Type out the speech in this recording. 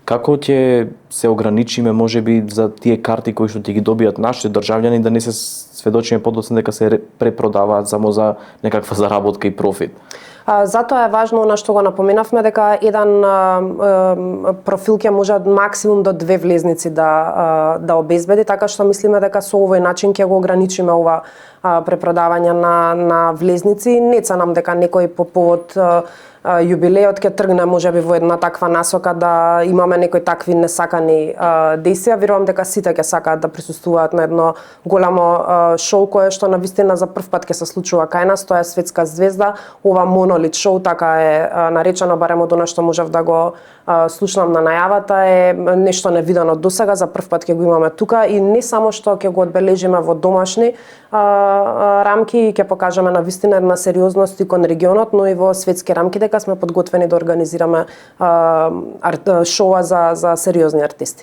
Како ќе се ограничиме можеби за тие карти кои што ќе ги добијат нашите државјани да не се сведочиме подоцна дека се препродаваат само за некаква заработка и профит? Затоа е важно она што го напоменавме дека еден профил ќе може максимум до 2 влезници да обезбеди, така што мислиме дека со овој начин ќе го ограничиме ова препродавање на влезници. Не ценам дека некој по повод јубилеот ќе тргне можеби во една таква насока да имаме некои такви несакани дејствија. Верувам дека сите ќе сакаат да присуствуваат на едно голямо шоу кое што навистина за прв пат ќе се случува кај нас, тоа е Светска звезда. Ова монолит шоу, така е наречено, барем од она што можев да го слушнам на најавата, е нешто невидено досега, за прв пат ќе го имаме тука и не само што ќе го одбележиме во домашни рамки и ќе покажеме навистина една сериозност и кон регионот, но и во светски рамки дека сме подготвени да организираме шоуа за сериозни артисти.